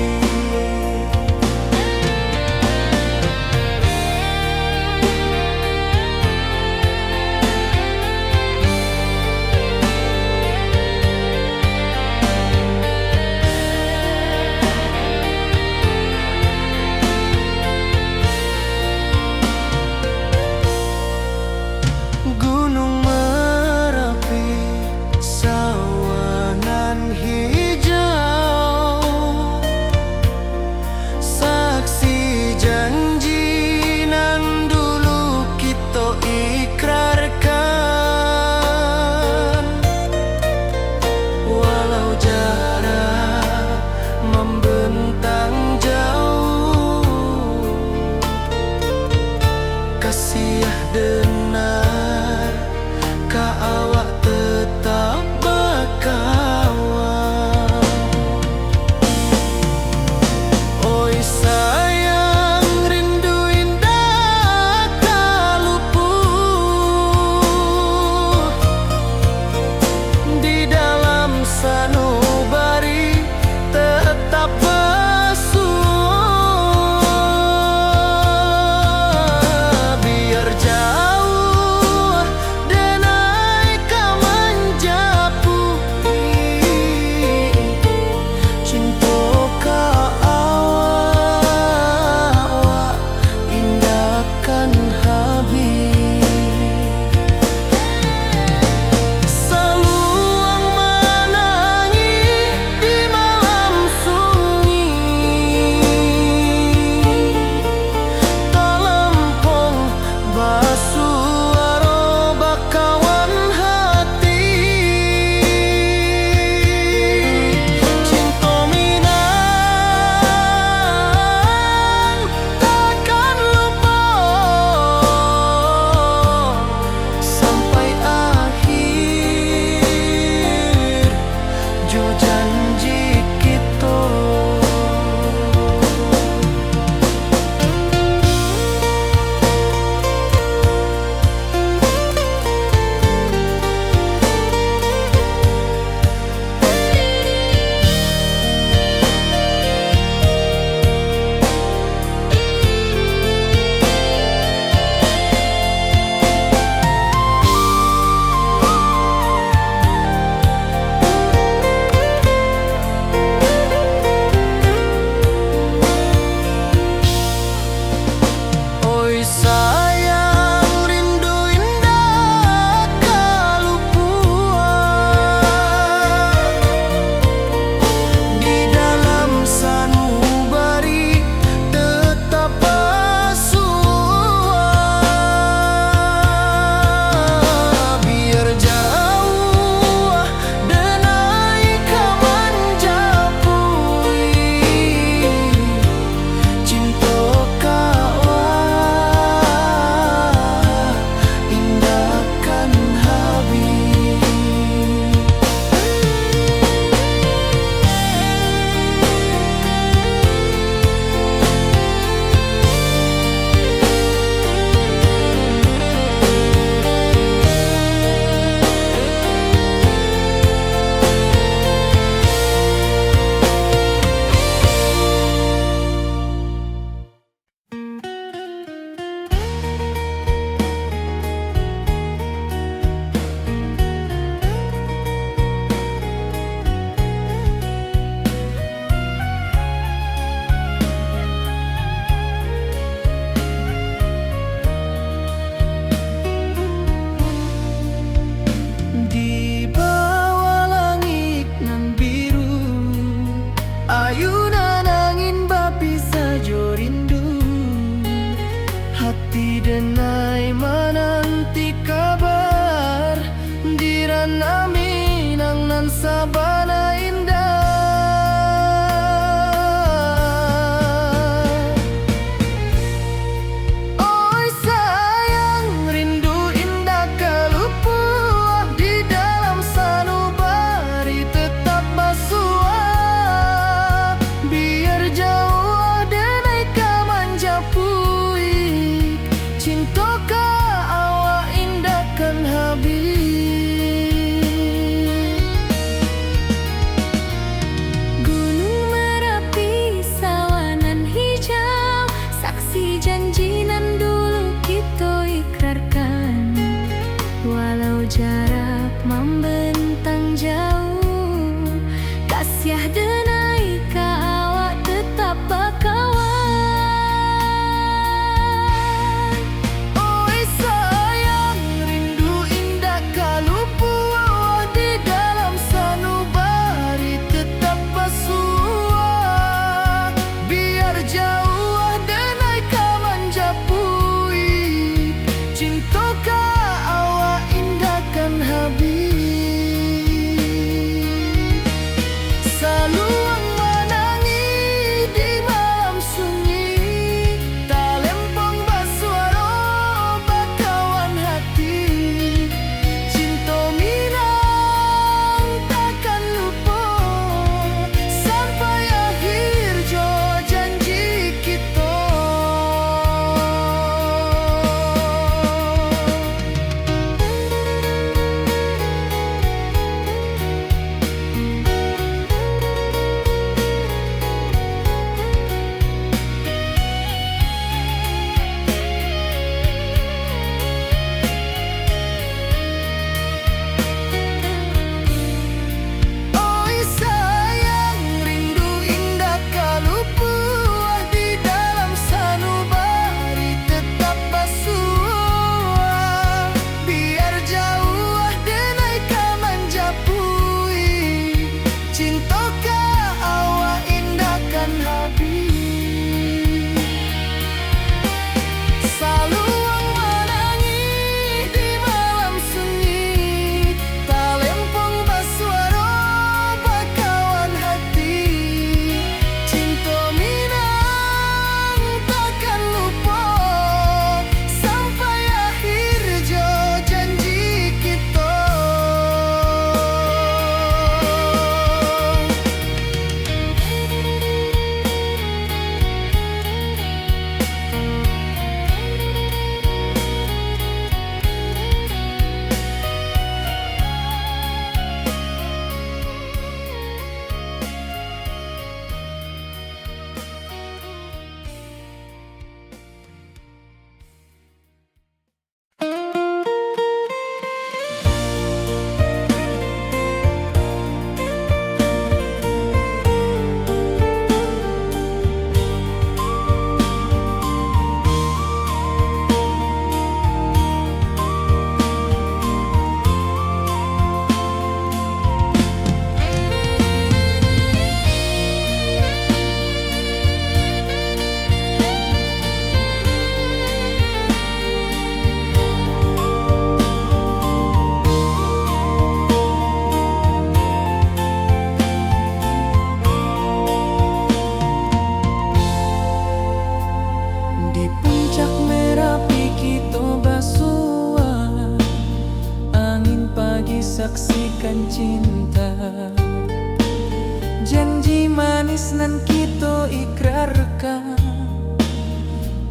kita ikrarkan,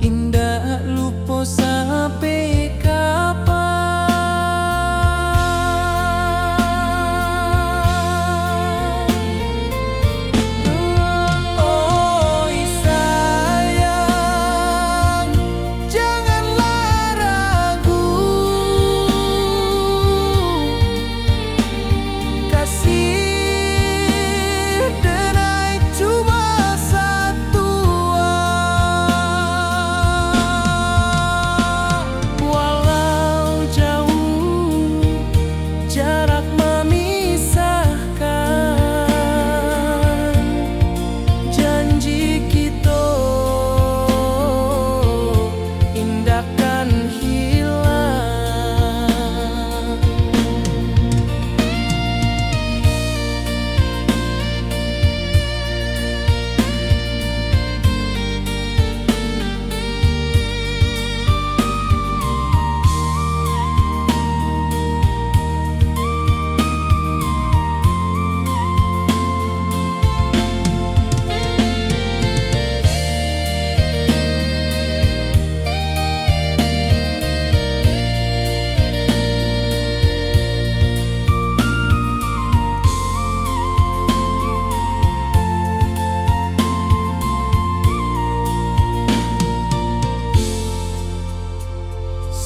indah lupa sampai kapan. Oi sayang, janganlah ragu, kasih denai cuma satu. Walau jauh jarak memisahkan, janji kita indahkan hilang.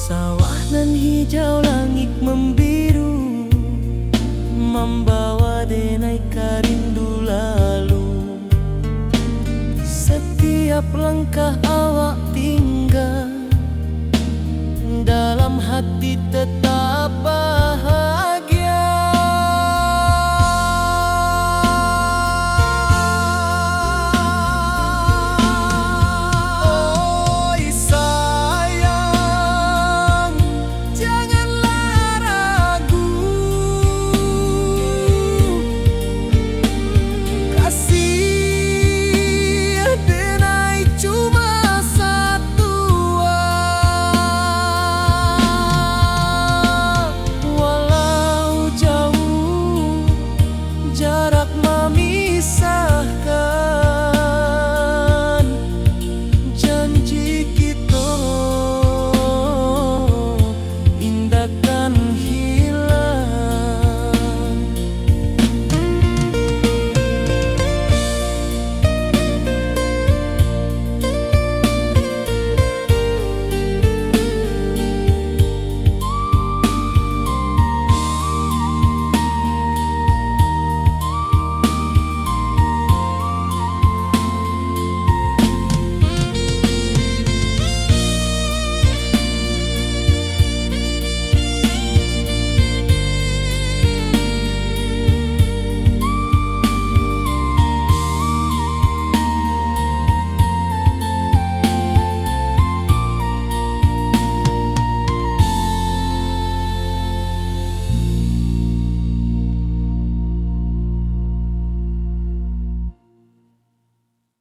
Sawah nan hijau, langit membiru, membawa denai karindu lalu. Setiap langkah awak tinggal, dalam hati tetap